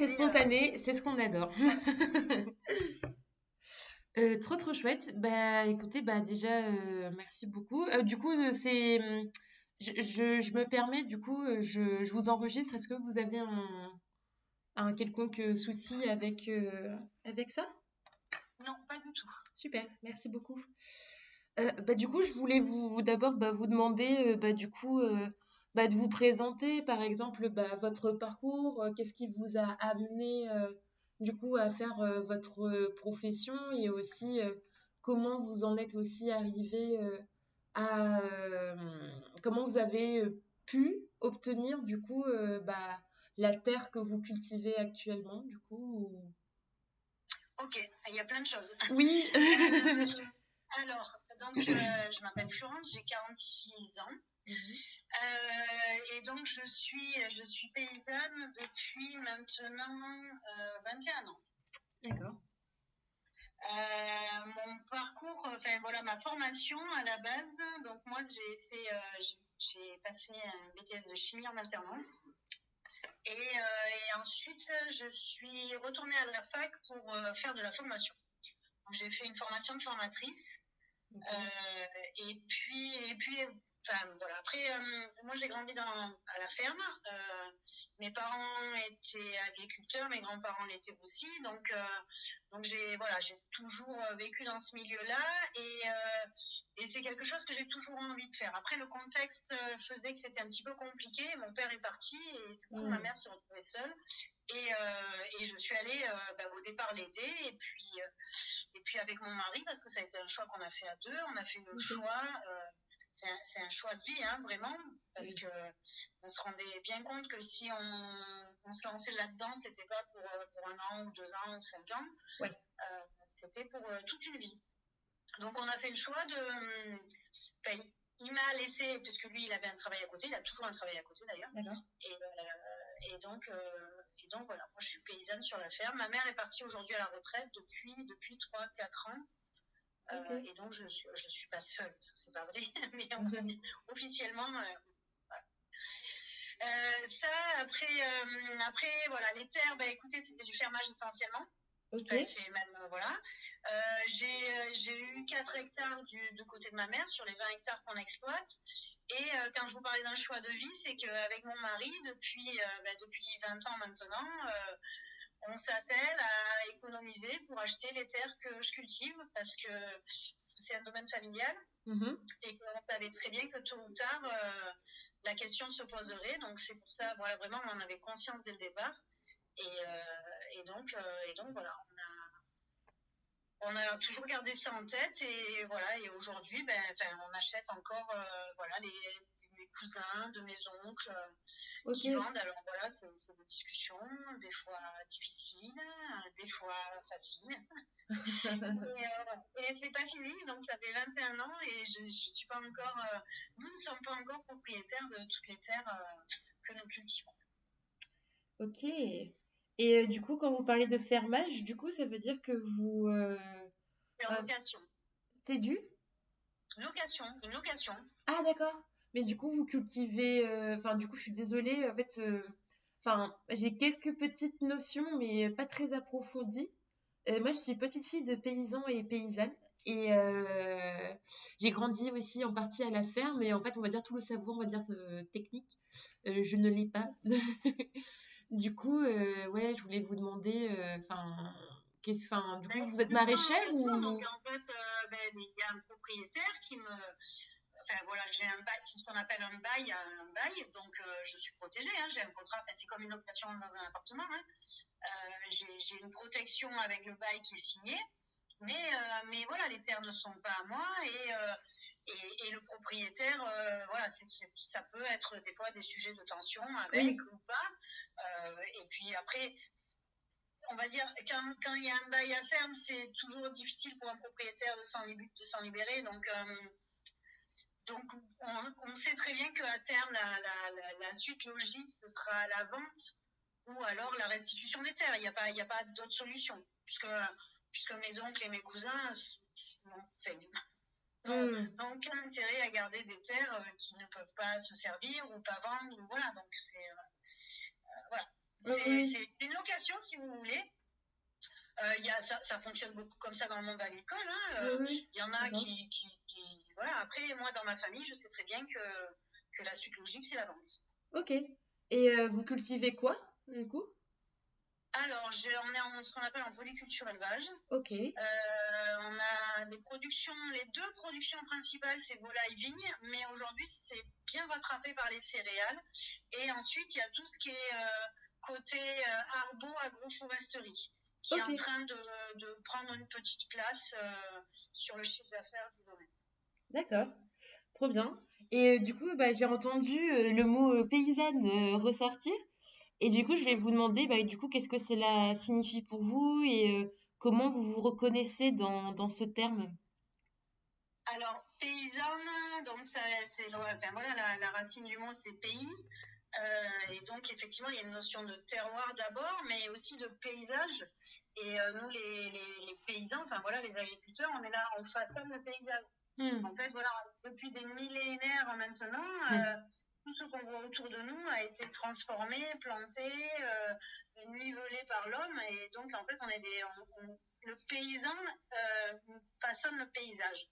et spontané, c'est ce qu'on adore. Trop chouette. Bah écoutez, bah déjà merci beaucoup. Du coup, je me permets, du coup, je vous enregistre. Est-ce que vous avez un quelconque souci avec ça? Non, pas du tout. Super, merci beaucoup. Bah, du coup, je voulais d'abord vous demander du coup de vous présenter, par exemple, votre parcours, qu'est-ce qui vous a amené du coup à faire votre profession et aussi comment vous en êtes aussi arrivé à comment vous avez pu obtenir du coup la terre que vous cultivez actuellement, du coup. Ok, il y a plein de choses. Oui. Alors, donc, je m'appelle Florence, j'ai 46 ans. Mhm. Et donc, je suis paysanne depuis maintenant 21 ans. D'accord. Mon parcours, enfin voilà, ma formation à la base, donc moi j'ai passé un BTS de chimie en alternance. Et ensuite, je suis retournée à la fac pour faire de la formation. Donc, j'ai fait une formation de formatrice. Ok. Et puis, enfin, voilà. Après, moi, j'ai grandi à la ferme. Mes parents étaient agriculteurs, mes grands-parents l'étaient aussi. Donc j'ai toujours vécu dans ce milieu-là. Et c'est quelque chose que j'ai toujours envie de faire. Après, le contexte faisait que c'était un petit peu compliqué. Mon père est parti et du coup, ma Mm. mère s'est retrouvée seule. Et je suis allée au départ l'aider. Et puis avec mon mari, parce que ça a été un choix qu'on a fait à deux, on a fait le Ok. choix, c'est un choix de vie, hein, vraiment, parce Oui. que on se rendait bien compte que si on se lançait là-dedans, c'était pas pour 1 an ou 2 ans ou 5 ans, Ouais. c'était pour toute une vie. Donc on a fait le choix de, enfin, il m'a laissé, puisque lui il avait un travail à côté, il a toujours un travail à côté d'ailleurs, D'accord. et donc voilà, moi je suis paysanne sur la ferme. Ma mère est partie aujourd'hui à la retraite depuis 3-4 ans. Ok. Et donc, je suis pas seule, parce que c'est pas vrai, mais on va dire, officiellement, voilà. Ça, après, voilà, les terres, bah, écoutez, c'était du fermage essentiellement. Ok. Enfin, c'est même, voilà. J'ai eu 4 hectares de côté de ma mère sur les 20 hectares qu'on exploite. Et quand je vous parlais d'un choix de vie, c'est qu'avec mon mari, depuis 20 ans maintenant, on s'attelle à économiser pour acheter les terres que je cultive parce que c'est un domaine familial Mhm. et qu'on savait très bien que tôt ou tard, la question se poserait. Donc c'est pour ça, voilà, vraiment, on en avait conscience dès le départ. Et donc voilà, on a toujours gardé ça en tête et voilà. Et aujourd'hui, on achète encore, voilà, mes cousins, de mes oncles Ok. qui vendent. Alors voilà, c'est des discussions, des fois difficiles, des fois faciles. Et c'est pas fini, donc ça fait 21 ans et je suis pas encore, nous ne sommes pas encore propriétaires de toutes les terres que nous cultivons. Ok. Et du coup, quand vous parlez de fermage, du coup, ça veut dire que vous... C'est en euh, location. c'est du? Location, une location. Ah, d'accord. Mais du coup, vous cultivez... Enfin, du coup, je suis désolée. En fait, enfin, j'ai quelques petites notions, mais pas très approfondies. Moi, je suis petite fille de paysans et paysannes. Et j'ai grandi aussi en partie à la ferme. Et en fait, on va dire tout le savoir, on va dire technique, je ne l'ai pas. Du coup, ouais, je voulais vous demander, enfin, enfin, du coup, Ben, vous êtes justement, maraîchère bien sûr, donc ou... en fait, il y a un propriétaire qui me. Enfin voilà, j'ai un bail, c'est ce qu'on appelle un bail, donc je suis protégée, hein, j'ai un contrat, enfin, c'est comme une location dans un appartement, hein. J'ai une protection avec le bail qui est signé, mais voilà, les terres ne sont pas à moi et le propriétaire, voilà, ça peut être des fois des sujets de tension avec Oui, ou pas. Et puis après, on va dire, quand il y a un bail à ferme, c'est toujours difficile pour un propriétaire de s'en libérer. Donc on sait très bien qu'à terme, la suite logique, ce sera la vente ou alors la restitution des terres. Il y a pas d'autre solution, puisque mes oncles et mes cousins n'ont aucun intérêt à garder des terres qui ne peuvent pas se servir ou pas vendre. Voilà, donc voilà. oui, oui. C'est une location. formation, si vous voulez. Ça fonctionne beaucoup comme ça dans le monde agricole. Hein. Oui. Il y en a D'accord. voilà. Après, moi, dans ma famille, je sais très bien que la suite logique, c'est la vente. Ok. Et vous cultivez quoi, du coup? Alors, on est en ce qu'on appelle en polyculture élevage. Ok. On a les deux productions principales, c'est volaille vigne, mais aujourd'hui, c'est bien rattrapé par les céréales. Et ensuite, il y a tout ce qui est côté agroforesterie, qui est Ok. en train de prendre une petite place sur le chiffre d'affaires du domaine. D'accord. Trop bien. Et du coup, bah, j'ai entendu le mot paysanne ressortir. Et du coup, je vais vous demander, bah, du coup, qu'est-ce que cela signifie pour vous et comment vous vous reconnaissez dans ce terme? Alors, paysanne, donc enfin, voilà, la racine du mot, c'est pays. Et donc, effectivement, il y a une notion de terroir d'abord, mais aussi de paysage. Et nous, les paysans, enfin voilà, les agriculteurs, on est là, on façonne le paysage. Hmm. En fait, voilà, depuis des millénaires maintenant, Hmm. tout ce qu'on voit autour de nous a été transformé, planté, nivelé par l'homme. Et donc, en fait, le paysan façonne le paysage.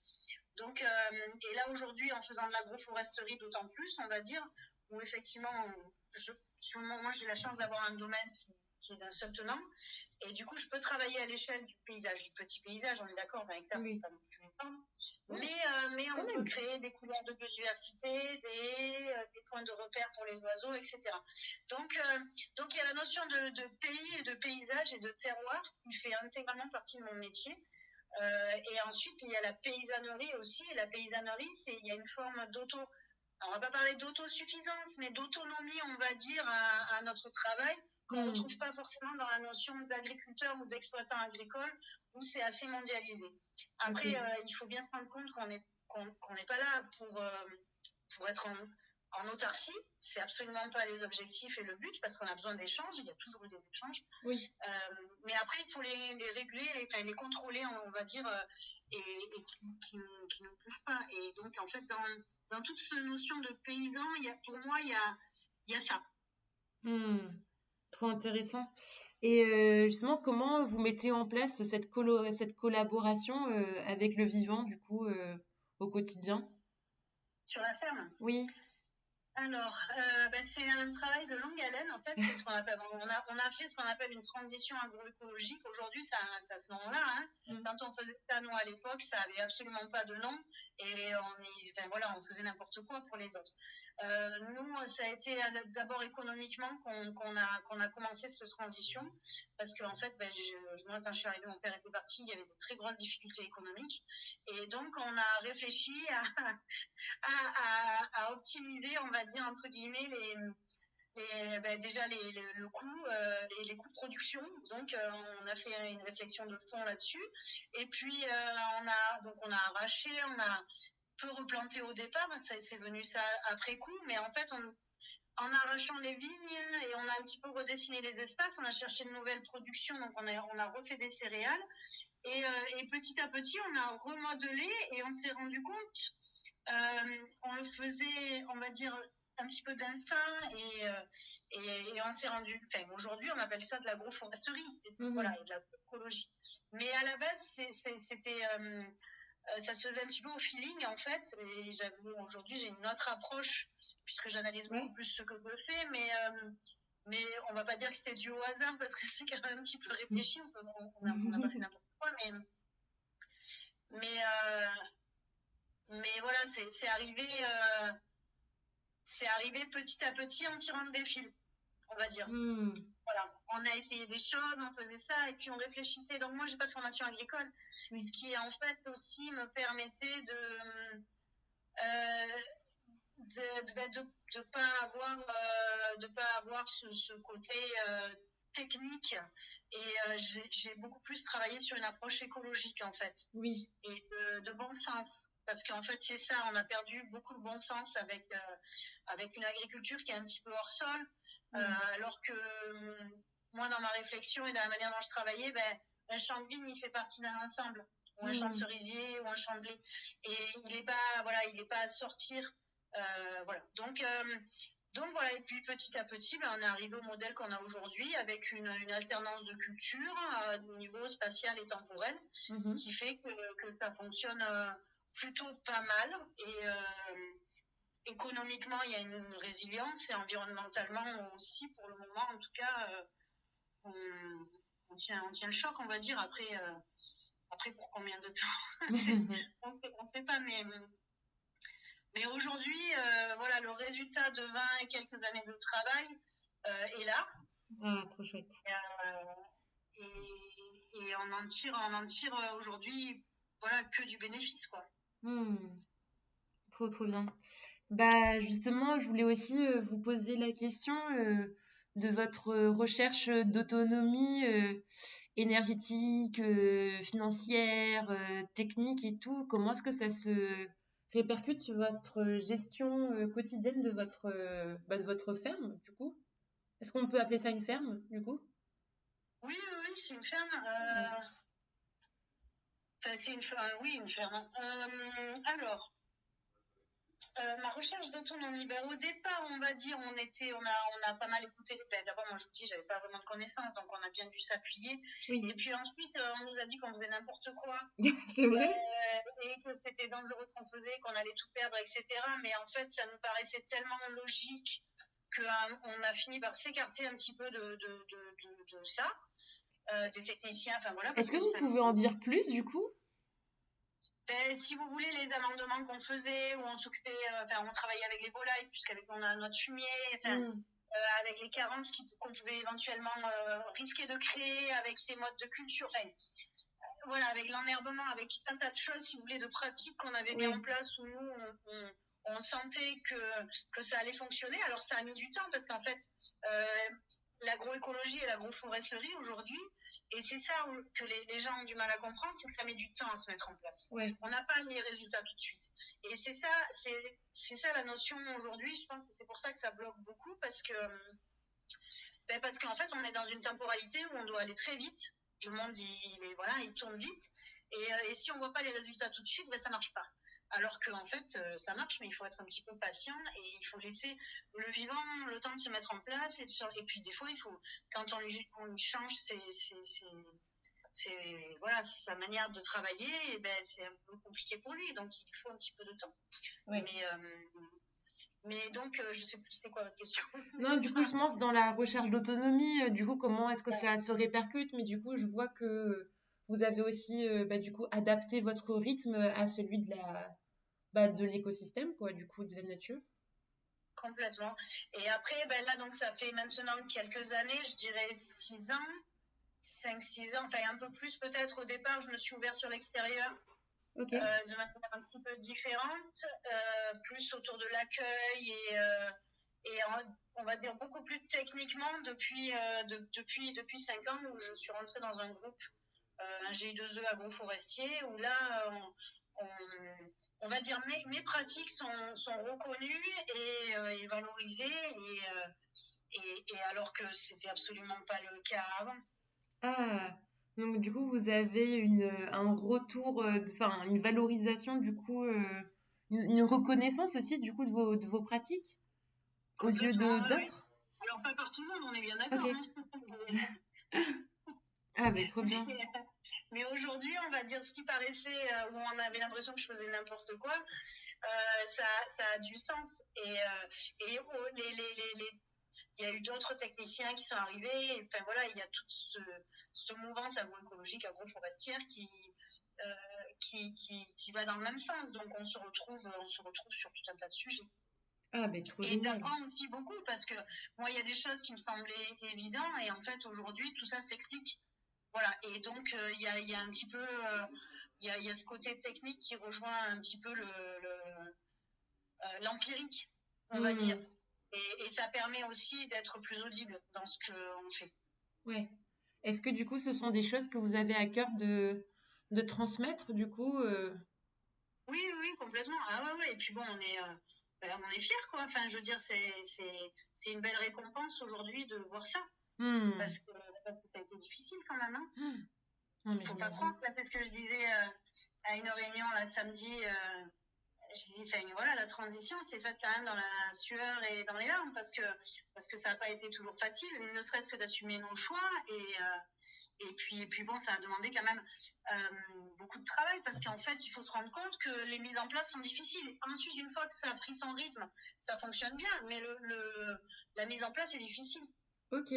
Donc, et là, aujourd'hui, en faisant de l'agroforesterie d'autant plus, on va dire, où effectivement, moi, j'ai la chance d'avoir un domaine qui est d'un seul tenant. Et du coup, je peux travailler à l'échelle du paysage, du petit paysage. On est d'accord, 20 hectares, c'est Oui. pas non plus énorme. Ouais, Mais quand on peut même. créer des couleurs de biodiversité, des points de repère pour les oiseaux, etc. Donc il y a la notion de pays et de paysage et de terroir qui fait intégralement partie de mon métier. Et ensuite, il y a la paysannerie aussi. Et la paysannerie, il y a une forme on va pas parler d'autosuffisance, mais d'autonomie, on va dire, à notre travail, qu'on Hmm. retrouve pas forcément dans la notion d'agriculteur ou d'exploitant agricole, où c'est assez mondialisé. Ok. Après, il faut bien se rendre compte qu'on n'est pas là pour être en autarcie. C'est absolument pas les objectifs et le but, parce qu'on a besoin d'échanges. Il y a toujours eu des échanges. Oui. Mais après, il faut les réguler, les contrôler, on va dire, et qui ne bougent pas. Et donc, en fait, dans toute cette notion de paysan, pour moi, il y a ça. Hmm. Trop intéressant. Et justement, comment vous mettez en place cette collaboration avec le vivant, du coup, au quotidien? Sur la ferme. Oui. Alors, c'est un travail de longue haleine. En fait, c'est ce qu'on appelle. On a fait ce qu'on appelle une transition agroécologique. Aujourd'hui, ça a ce nom-là. Hein. Hmm. Quand on faisait ça, nous, à l'époque, ça avait absolument pas de nom. Et on faisait n'importe quoi pour les autres. Nous, ça a été d'abord économiquement qu'on a commencé cette transition. Parce qu'en fait, moi, quand je suis arrivée, mon père était parti, il y avait de très grosses difficultés économiques. Et donc, on a réfléchi à optimiser, on va dire, entre guillemets, déjà le coût, les coûts de production. Donc, on a fait une réflexion de fond là-dessus. Et puis, on a arraché, on a peu replanté au départ, c'est venu ça après coup, mais en fait, en arrachant les vignes et on a un petit peu redessiné les espaces, on a cherché de nouvelles productions, donc on a refait des céréales. Et petit à petit, on a remodelé et on s'est rendu compte on le faisait, on va dire, un petit peu d'instinct et on s'est rendu. Enfin, aujourd'hui, on appelle ça de l'agroforesterie, voilà, Mhm. et de l'agroécologie. Mais à la base, c'était, ça se faisait un petit peu au feeling, en fait. Et j'avoue, aujourd'hui, j'ai une autre approche puisque j'analyse beaucoup Ouais. plus ce que je fais, mais on va pas dire que c'était dû au hasard parce que c'est quand même un petit peu réfléchi. On n'a pas fait n'importe quoi, mais mais voilà, c'est arrivé petit à petit en tirant des fils, on va dire. Hmm. Voilà, on a essayé des choses, on faisait ça, et puis on réfléchissait. Donc moi, j'ai pas de formation agricole, Oui. ce qui en fait aussi me permettait euh, de pas avoir ce côté technique. Et j'ai beaucoup plus travaillé sur une approche écologique en fait, Oui. et de bon sens. Parce qu'en fait, c'est ça, on a perdu beaucoup de bon sens avec une agriculture qui est un petit peu hors sol, alors que moi, dans ma réflexion et dans la manière dont je travaillais, un champ de vigne, il fait partie d'un ensemble, ou un champ de cerisier, ou un champ de blé. Et il n'est pas à sortir. Voilà. Donc, Donc voilà, et puis petit à petit, ben, on est arrivé au modèle qu'on a aujourd'hui avec une alternance de culture au niveau spatial et temporel Mhm. qui fait que ça fonctionne plutôt pas mal. Et économiquement, il y a une résilience et environnementalement aussi, pour le moment, en tout cas, on tient le choc, on va dire. Après pour combien de temps on sait pas, mais aujourd'hui, voilà, le résultat de 20 et quelques années de travail est là. Ah, trop chouette. Et on en tire aujourd'hui, voilà, que du bénéfice, quoi. Hmm. Trop, trop bien. Bah, justement, je voulais aussi vous poser la question de votre recherche d'autonomie énergétique, financière, technique et tout. Comment est-ce que ça se répercute sur votre gestion quotidienne de votre ferme, du coup? Est-ce qu'on peut appeler ça une ferme, du coup? Oui, oui, oui, c'est une ferme. Ouais. Enfin, c'est une ferme, oui, une ferme. Alors, ma recherche d'autonomie, ben, au départ, on va dire, on a pas mal écouté. Ben, d'abord, moi, je vous dis, j'avais pas vraiment de connaissances, donc on a bien dû s'appuyer. Oui, Et puis ensuite, on nous a dit qu'on faisait n'importe quoi, c'est vrai? et que c'était dangereux ce qu'on faisait, qu'on allait tout perdre, etc. Mais en fait, ça nous paraissait tellement logique qu'on a fini par s'écarter un petit peu de ça, des techniciens, enfin voilà, Est-ce parce que que vous ça nous... pouvez en dire plus, du coup? Ben, si vous voulez, les amendements qu'on faisait, où on s'occupait, enfin, on travaillait avec les volailles, puisqu'avec on a notre fumier, enfin, Hmm. avec les carences qu'on pouvait éventuellement risquer de créer, avec ces modes de culture, enfin, voilà, avec l'enherbement, avec tout un tas de choses, si vous voulez, de pratiques qu'on avait mis en Oui, place, où nous, on sentait que ça allait fonctionner. Alors, ça a mis du temps, parce qu'en fait, euh, l'agroécologie et l'agroforesterie aujourd'hui, et c'est ça que les gens ont du mal à comprendre, c'est que ça met du temps à se mettre en place. ouais. On n'a pas les résultats tout de suite. Et c'est ça la notion aujourd'hui, je pense, et c'est pour ça que ça bloque beaucoup, parce qu'en fait, on est dans une temporalité où on doit aller très vite. Le monde, voilà, il tourne vite. Et si on ne voit pas les résultats tout de suite, ben, ça ne marche pas. Alors qu'en fait, ça marche, mais il faut être un petit peu patient et il faut laisser le vivant le temps de se mettre en place. Et puis, des fois, quand on lui change voilà, sa manière de travailler, et ben, c'est un peu compliqué pour lui. Donc, il faut un petit peu de temps. Ouais. Mais donc, je ne sais plus c'était quoi votre question. Non, du coup, justement, c'est dans la recherche d'autonomie. Du coup, comment est-ce que ça se répercute? Mais du coup, je vois que vous avez aussi, du coup, adapté votre rythme à celui de l'écosystème, quoi, du coup, de la nature. Complètement. Et après, ben là, donc, ça fait maintenant quelques années, je dirais 6 ans, 5, 6 ans, enfin un peu plus peut-être. Au départ, je me suis ouverte sur l'extérieur Ok. de manière un petit peu différente, plus autour de l'accueil et on va dire beaucoup plus techniquement depuis 5 ans où je suis rentrée dans un groupe, un GI2E agroforestier, où là, on va dire mes pratiques sont reconnues et valorisées et alors que c'était absolument pas le cas avant. Ah, donc du coup, vous avez un retour, enfin, une valorisation, du coup, une reconnaissance aussi, du coup, de vos pratiques aux yeux Complètement, de ouais, ouais. d'autres? Alors pas par tout le monde, on est bien Ok. d'accord, hein. Ah, ben, trop bien. mais, mais aujourd'hui, on va dire ce qui paraissait, où on avait l'impression que je faisais n'importe quoi, ça a du sens. Et il y a eu d'autres techniciens qui sont arrivés. Et, enfin voilà, il y a toute cette mouvance agroécologique, agroforestière euh, qui va dans le même sens. Donc on se retrouve sur tout un tas de sujets. Ah, ben, trop Et génial. j'apprends aussi beaucoup parce que moi, il y a des choses qui me semblaient évidentes et en fait, aujourd'hui, tout ça s'explique. Voilà. Et donc, il y a un petit peu, il y a ce côté technique qui rejoint un petit peu l'empirique, on va dire. Hmm, Et ça permet aussi d'être plus audible dans ce qu'on fait. ouais. Est-ce que du coup, ce sont des choses que vous avez à cœur de transmettre, du coup? Oui, oui, oui, complètement. Ah ouais, ouais. Et puis bon, on est fiers, quoi. Enfin, je veux dire, c'est une belle récompense aujourd'hui de voir ça. Hmm. Parce que ça a été difficile quand même, hein. Hmm. Non, mais Faut pas j'imagine. croire, là, c'est ce que je disais à une réunion là samedi. je dis, enfin, voilà, la transition s'est faite quand même dans la sueur et dans les larmes parce que ça n'a pas été toujours facile, ne serait-ce que d'assumer nos choix et puis bon, ça a demandé quand même beaucoup de travail parce qu'en fait, il faut se rendre compte que les mises en place sont difficiles. Ensuite, une fois que ça a pris son rythme, ça fonctionne bien, mais la mise en place est difficile. Ok.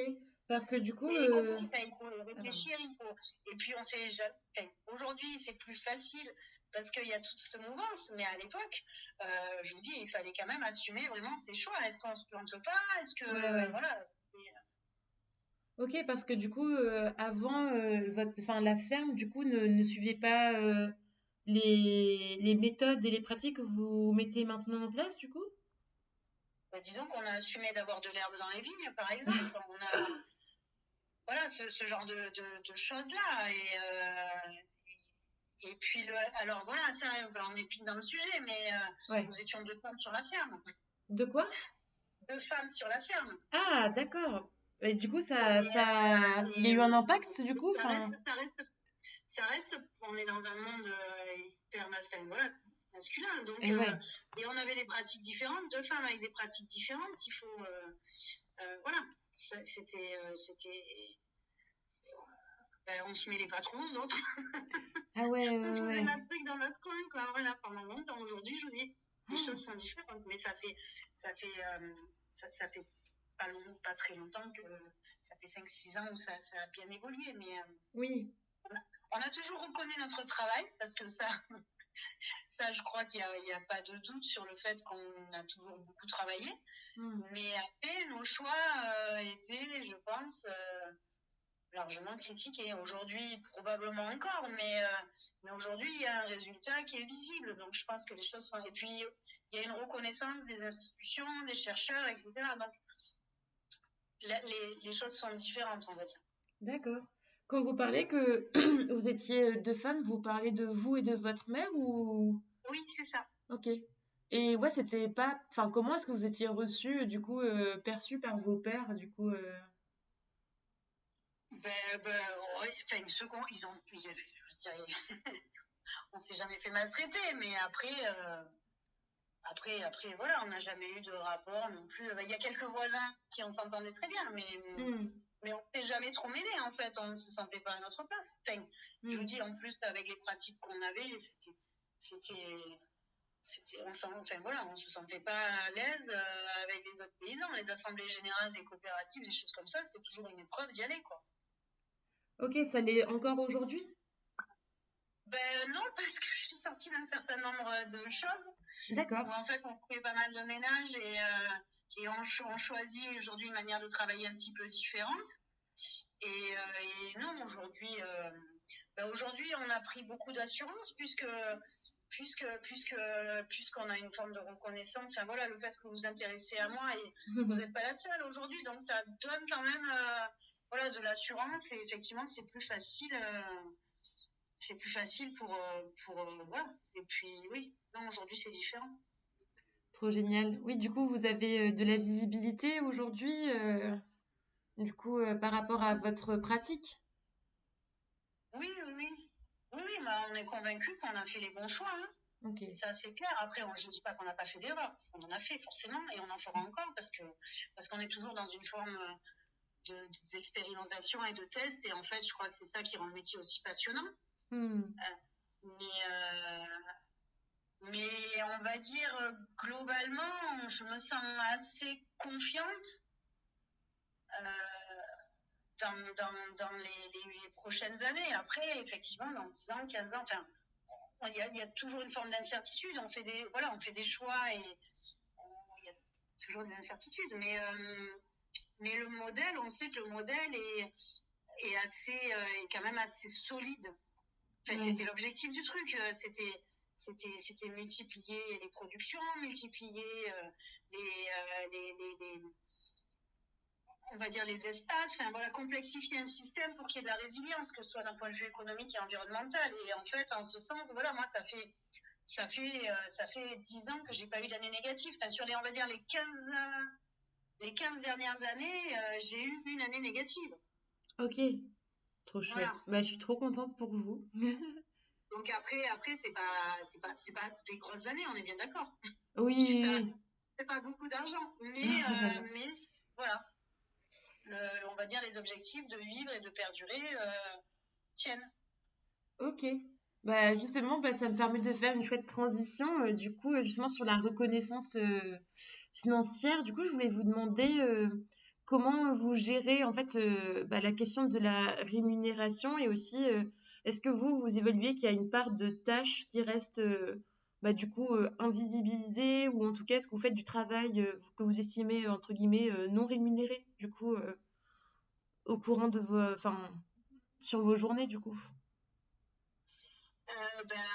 Parce que du coup, Et il faut pardon. réfléchir, il faut. Et puis on sait jamais. Enfin, aujourd'hui, c'est plus facile parce qu'il y a toute cette mouvance. Mais à l'époque, je vous dis, il fallait quand même assumer vraiment ses choix. Est-ce qu'on se plante pas? Est-ce Ouais, que ouais. voilà. Ok, parce que du coup, avant, enfin, la ferme, du coup, ne suivait pas les méthodes et les pratiques que vous mettez maintenant en place, du coup? Bah, disons qu'on a assumé d'avoir de l'herbe dans les vignes, par exemple. On a voilà ce genre de choses-là. Et puis alors voilà, ça, ben, on est pile dans le sujet, mais Ouais. nous étions deux femmes sur la ferme. De quoi? Deux femmes sur la ferme. Ah, d'accord. Et du coup, Et, il y a eu un impact, du coup, ça reste, enfin, ça reste, ça reste, on est dans un monde hyper masculin, voilà, masculin. Donc, et ouais. et on avait des pratiques différentes, deux femmes avec des pratiques différentes. Il faut, voilà, c'était, ben, on se mêlait pas trop aux autres. Ah ouais, On ouais, faisait ouais. notre truc dans notre coin, quoi. Voilà, pendant longtemps. Aujourd'hui, je vous dis, les Oh, choses sont différentes, mais ça fait, ça fait pas très longtemps que ça fait 5-6 ans où ça a bien évolué, mais oui. on a toujours reconnu notre travail parce que ça je crois qu'il y a pas de doute sur le fait qu'on a toujours beaucoup travaillé. Hmm. Mais après, nos choix étaient, je pense, largement critiqués. Aujourd'hui, probablement encore, mais aujourd'hui, il y a un résultat qui est visible. Donc, je pense que les choses sont. Et puis, il y a une reconnaissance des institutions, des chercheurs, etc. Donc, les choses sont différentes, on va dire. D'accord. Quand vous parlez que vous étiez deux femmes, vous parlez de vous et de votre mère ou... Oui, c'est ça. Ok. Et ouais, c'était pas... Enfin, comment est-ce que vous étiez reçus, du coup, perçus par vos pères, du coup Ben, ouais, enfin, je dirais, on s'est jamais fait maltraiter, mais après, voilà, on n'a jamais eu de rapport non plus. Il y a quelques voisins qui on s'entendait très bien, Hmm, mais on s'est jamais trop mêlé en fait. On ne se sentait pas à notre place. Enfin, je vous hmm. dis, en plus avec les pratiques qu'on avait, c'était, enfin voilà, on se sentait pas à l'aise avec les autres paysans. Les assemblées générales des coopératives, des choses comme ça, c'était toujours une épreuve d'y aller, quoi. Ok, ça l'est encore aujourd'hui? Ben non, parce que je suis sortie d'un certain nombre de choses D'accord. où en fait on fait pas mal de ménage et on choisit aujourd'hui une manière de travailler un petit peu différente. Et non, aujourd'hui on a pris beaucoup d'assurance puisqu'on a une forme de reconnaissance. Enfin voilà, le fait que vous vous intéressez à moi et vous n'êtes pas la seule aujourd'hui, donc ça donne quand même voilà de l'assurance et effectivement c'est plus facile pour voilà. Et puis oui, non aujourd'hui c'est différent. Trop génial. Oui, du coup, vous avez de la visibilité aujourd'hui, du coup, par rapport à votre pratique. Oui, oui, oui. Oui, oui, bah, on est convaincu qu'on a fait les bons choix, hein. Ok. C'est assez clair. Après, je ne dis pas qu'on n'a pas fait d'erreur, parce qu'on en a fait forcément, et on en fera encore, parce qu'on est toujours dans une forme d'expérimentation et de test, et en fait, je crois que c'est ça qui rend le métier aussi passionnant. Hmm. Mais, mais on va dire, globalement, je me sens assez confiante euh, dans les prochaines années. Après, effectivement, dans 10 ans, 15 ans, enfin, il y a toujours une forme d'incertitude. On fait des choix et il y a toujours des incertitudes. Mais le modèle, on sait que le modèle est quand même assez solide. Enfin, Ouais. c'était l'objectif du truc. C'était multiplier les productions, multiplier les, on va dire les espaces, enfin voilà, complexifier un système pour qu'il y ait de la résilience, que ce soit d'un point de vue économique et environnemental. Et en fait, en ce sens, voilà, moi, ça fait 10 ans que j'ai pas eu d'année négative. Enfin, sur on va dire, les 15 dernières années, j'ai eu une année négative. Ok. Trop chouette. Voilà. Bah, je suis trop contente pour vous. Donc après c'est pas des grosses années, on est bien d'accord. Oui, Je suis pas, oui, c'est pas beaucoup d'argent, oui. mais voilà, on va dire les objectifs de vivre et de perdurer tiennent. Ok. Bah, justement, bah, ça me permet de faire une chouette transition, du coup, justement sur la reconnaissance financière. Du coup, je voulais vous demander comment vous gérez en fait bah, la question de la rémunération et aussi est-ce que vous évaluez qu'il y a une part de tâches qui reste bah, du coup invisibilisée ou en tout cas est-ce que vous faites du travail que vous estimez entre guillemets non rémunéré du coup au courant de vos, enfin sur vos journées du coup.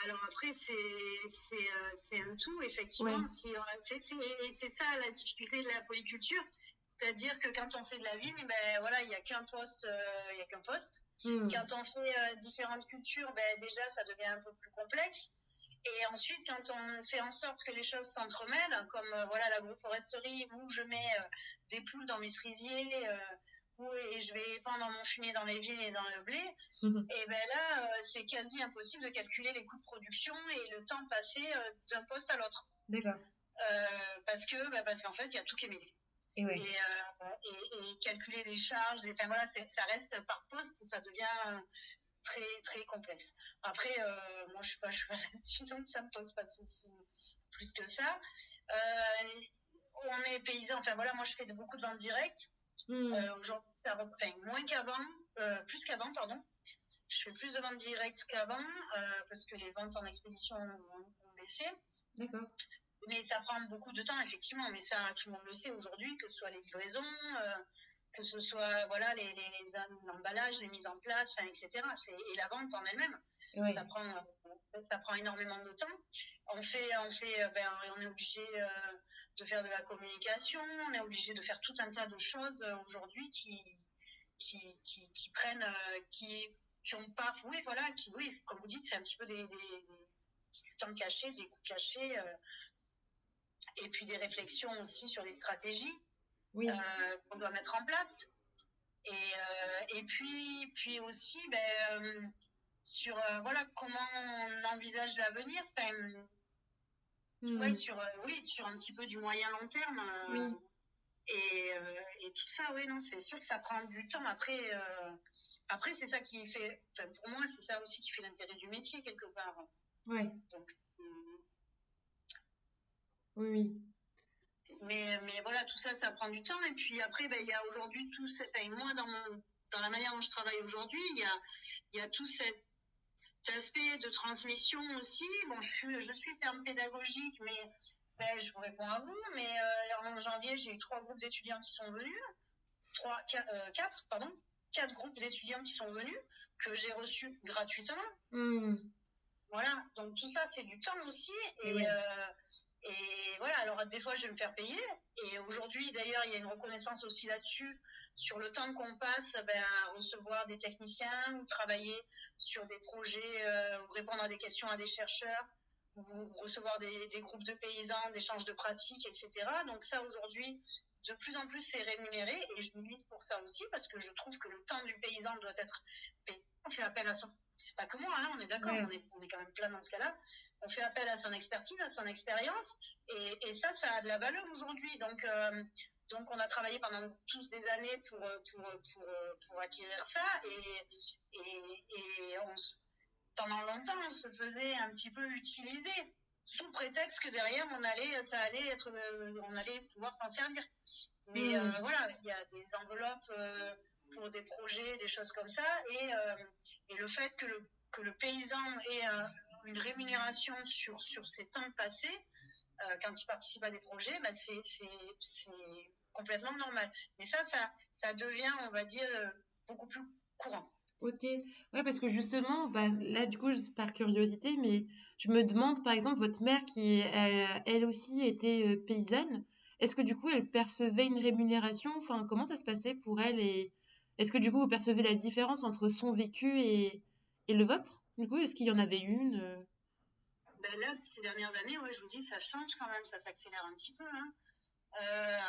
Alors après, c'est un tout, Ouais. effectivement. Si on a fait, c'est ça la difficulté de la polyculture. C'est-à-dire que quand on fait de la vigne, ben voilà, il n'y a qu'un poste, il y a qu'un poste. Hmm. Quand on fait différentes cultures, ben déjà, ça devient un peu plus complexe. Et ensuite, quand on fait en sorte que les choses s'entremêlent, comme voilà l'agroforesterie où je mets des poules dans mes cerisiers, et je vais épandre mon fumier dans les vignes et dans le blé, Mhm. et ben là, c'est quasi impossible de calculer les coûts de production et le temps passé d'un poste à l'autre. D'accord. Parce qu'en fait, il y a tout qui est mêlé. Et Et, ouais. et calculer les charges, enfin voilà, ça reste par poste, ça devient très très complexe. Après, moi je suis pas là-dessus, donc ça me pose pas de soucis plus que ça. Euh, on est paysan, enfin voilà, moi je fais beaucoup de ventes directes. Hmm. Aujourd'hui, moins qu'avant, plus qu'avant, pardon. Je fais plus de ventes directes qu'avant parce que les ventes en expédition ont baissé. D'accord. Mais ça prend beaucoup de temps, effectivement. Mais ça, tout le monde le sait aujourd'hui, que ce soit les livraisons, que ce soit voilà, l'emballage, les mises en place, etc. Et la vente en elle-même. Et ouais. Ça prend énormément de temps. On est obligé de faire de la communication, on est obligé de faire tout un tas de choses aujourd'hui qui prennent, qui ont pas, oui, voilà, oui, comme vous dites, c'est un petit peu du temps caché, des coûts cachés, et puis des réflexions aussi sur les stratégies Oui. qu'on doit mettre en place. Et puis aussi, sur voilà comment on envisage l'avenir. Hmm. Ouais, sur un petit peu du moyen long terme. Oui. Et tout ça, oui, non, c'est sûr que ça prend du temps. Après c'est ça qui fait, enfin, pour moi, c'est ça aussi qui fait l'intérêt du métier quelque part. Ouais. Donc, Oui, oui. mais voilà, tout ça, ça prend du temps. Et puis après, il y a aujourd'hui moi, dans la manière dont je travaille aujourd'hui, il y a tout cet aspect de transmission aussi. Bon, je suis ferme pédagogique, mais je vous réponds à vous. Mais en janvier, j'ai eu 3 groupes d'étudiants qui sont venus. 4, pardon, 4 groupes d'étudiants qui sont venus, que j'ai reçus gratuitement. Hmm. Voilà, donc tout ça, c'est du temps aussi. Et Et, ouais. voilà, alors des fois, je vais me faire payer. Et aujourd'hui, d'ailleurs, il y a une reconnaissance aussi là-dessus, sur le temps qu'on passe à recevoir des techniciens ou travailler sur des projets, ou répondre à des questions à des chercheurs, ou recevoir des groupes de paysans, d'échanges de pratiques, etc. Donc ça, aujourd'hui, de plus en plus, c'est rémunéré. Et je milite pour ça aussi, parce que je trouve que le temps du paysan doit être payé. On fait appel à son... C'est pas que moi, hein, on est d'accord, Ouais. on est quand même plein dans ce cas-là. On fait appel à son expertise, à son expérience, et ça a de la valeur aujourd'hui. Donc on a travaillé pendant tous des années pour acquérir ça, et pendant longtemps, on se faisait un petit peu utiliser, sous prétexte que derrière, on allait pouvoir s'en servir. Mais Hmm. voilà, il y a des enveloppes pour des projets, des choses comme ça, et le fait que le paysan ait une rémunération sur ses temps passés, quand il participe à des projets, c'est complètement normal. Mais ça devient, on va dire, beaucoup plus courant. Ok. Ouais, parce que justement, bah, là, du coup, par curiosité, mais je me demande, par exemple, votre mère qui, elle aussi, était paysanne, est-ce que du coup, elle percevait une rémunération? Enfin, comment ça se passait pour elle et est-ce que du coup, vous percevez la différence entre son vécu et le vôtre? Du coup, est-ce qu'il y en avait une? Là, ces dernières années, ouais, je vous dis, ça change quand même, ça s'accélère un petit peu. Hein.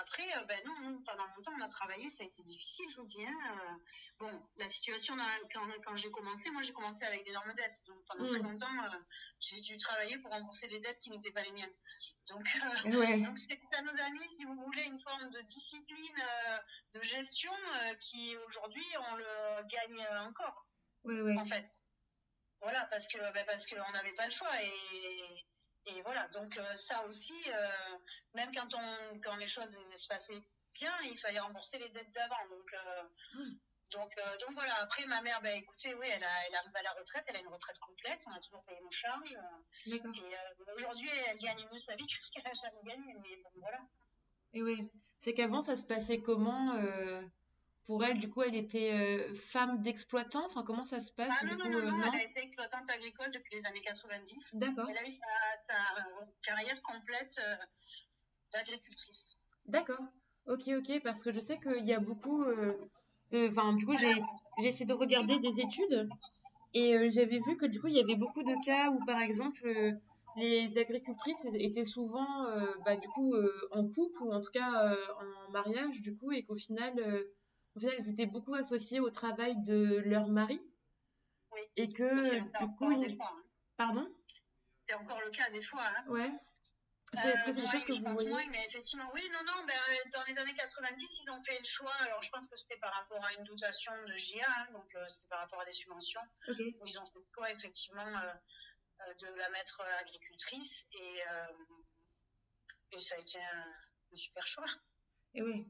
Après, ben non, nous, pendant longtemps, on a travaillé, ça a été difficile, je vous dis, hein. Bon, la situation, quand j'ai commencé, moi, j'ai commencé avec d'énormes dettes. Donc, pendant très Hmm. longtemps, j'ai dû travailler pour rembourser des dettes qui n'étaient pas les miennes. Donc, Ouais, donc ça nous a mis, si vous voulez, une forme de discipline, de gestion, qui, aujourd'hui, on le gagne encore, ouais, ouais. en fait. Voilà, parce qu'on n'avait pas le choix. Et voilà, donc ça aussi, même quand les choses se passaient bien, il fallait rembourser les dettes d'avant. Hmm. Donc voilà, après ma mère, ben écoutez, oui, elle arrive à la retraite, elle a une retraite complète, on a toujours payé nos charges. D'accord. Et aujourd'hui, elle gagne mieux sa vie que ce qu'elle a jamais gagné. Mais bon, voilà. Et ouais. C'est qu'avant, ça se passait comment pour elle? Du coup, elle était femme d'exploitant. Enfin, comment ça se passe? Ah Du non, non, coup, non, non, elle non? a été exploitante agricole depuis les années 90. D'accord. Elle a eu sa carrière complète d'agricultrice. D'accord. Ok, ok. Parce que je sais qu'il y a beaucoup de. Enfin, du coup, j'ai essayé de regarder des études. Et j'avais vu que du coup, il y avait beaucoup de cas où, par exemple, les agricultrices étaient souvent, bah, du coup, en couple ou en tout cas en mariage, du coup, et qu'au final, elles étaient beaucoup associées au travail de leur mari Oui, et mais c'est que, du coup, encore des fois, hein. pardon? C'est encore le cas des fois, hein. Ouais. Est-ce que c'est des Moi, choses que je vous pense moins, voyez? mais effectivement, oui, non, non, ben, dans les années 90, ils ont fait le choix. Alors, je pense que c'était par rapport à une dotation de JA, hein, donc c'était par rapport à des subventions, Ok. où ils ont fait le choix, effectivement, de la mettre agricultrice. Et ça a été un super choix. Et oui,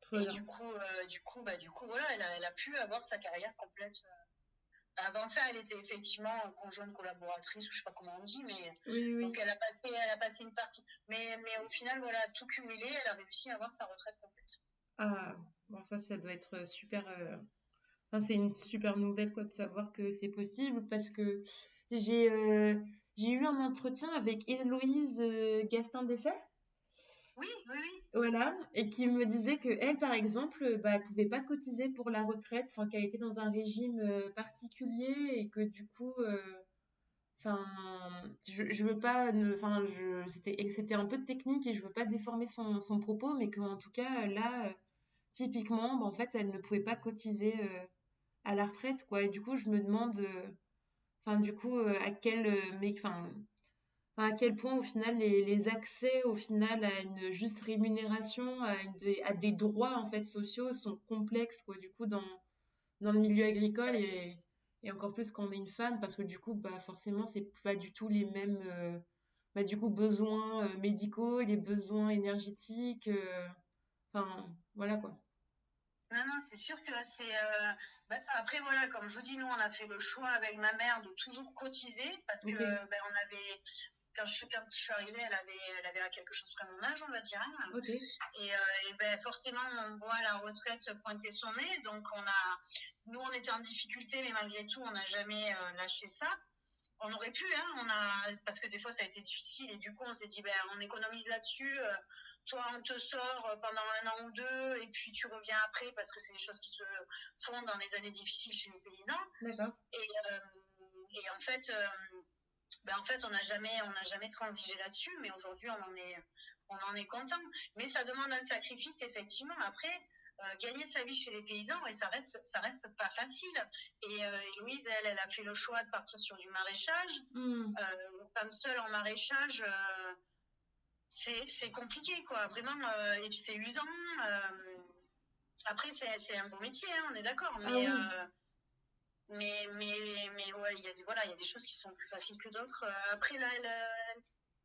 trop Et bien. du coup, voilà, elle a pu avoir sa carrière complète. Avant ça, elle était effectivement conjointe collaboratrice, ou je sais pas comment on dit, mais Oui, donc oui. elle a passé une partie. Mais au final, voilà, tout cumulé, elle a réussi à avoir sa retraite complète. Ah, bon, ça doit être super. Enfin, c'est une super nouvelle, quoi, de savoir que c'est possible parce que j'ai euh, j'ai eu un entretien avec Héloïse Gastin-Dessert, Oui, oui, oui. voilà, et qui me disait que elle, par exemple, bah, elle pouvait pas cotiser pour la retraite, enfin, qu'elle était dans un régime particulier et que du coup, enfin, je veux pas, enfin, c'était un peu technique et je veux pas déformer son propos, mais qu'en tout cas, là, typiquement, bah, en fait, elle ne pouvait pas cotiser à la retraite, quoi. Et du coup, je me demande, enfin, du coup, à quel point, au final, les accès, au final, à une juste rémunération, à des droits, en fait, sociaux sont complexes, quoi, du coup, dans le milieu agricole et encore plus quand on est une femme, parce que du coup, bah, forcément, c'est pas du tout les mêmes, bah, du coup, besoins médicaux, les besoins énergétiques, enfin, voilà, quoi. Non, non, c'est sûr que c'est. Après, voilà, comme je vous dis, nous, on a fait le choix avec ma mère de toujours cotiser parce que Ok, ben, on avait. Quand je suis arrivée, elle avait à quelque chose près de mon âge, on va dire, hein. ok. Et ben, forcément, on voit la retraite pointer son nez. Donc, nous, on était en difficulté, mais malgré tout, on n'a jamais lâché ça. On aurait pu, hein, parce que des fois ça a été difficile et du coup on s'est dit, ben, on économise là-dessus. Toi, on te sort pendant un an ou deux et puis tu reviens après parce que c'est des choses qui se font dans les années difficiles chez les paysans. D'accord. Et, euh, et en fait, on n'a jamais transigé là-dessus, mais aujourd'hui on en est content. Mais ça demande un sacrifice effectivement. Après, gagner sa vie chez les paysans, et ça reste pas facile. Louise, elle a fait le choix de partir sur du maraîchage. Hmm. Femme seule en maraîchage, c'est compliqué, quoi. Vraiment, et puis c'est usant. Euh, Après, c'est un beau métier, hein, on est d'accord. Ah oui. Mais ouais, voilà, il y a des choses qui sont plus faciles que d'autres. Après, là,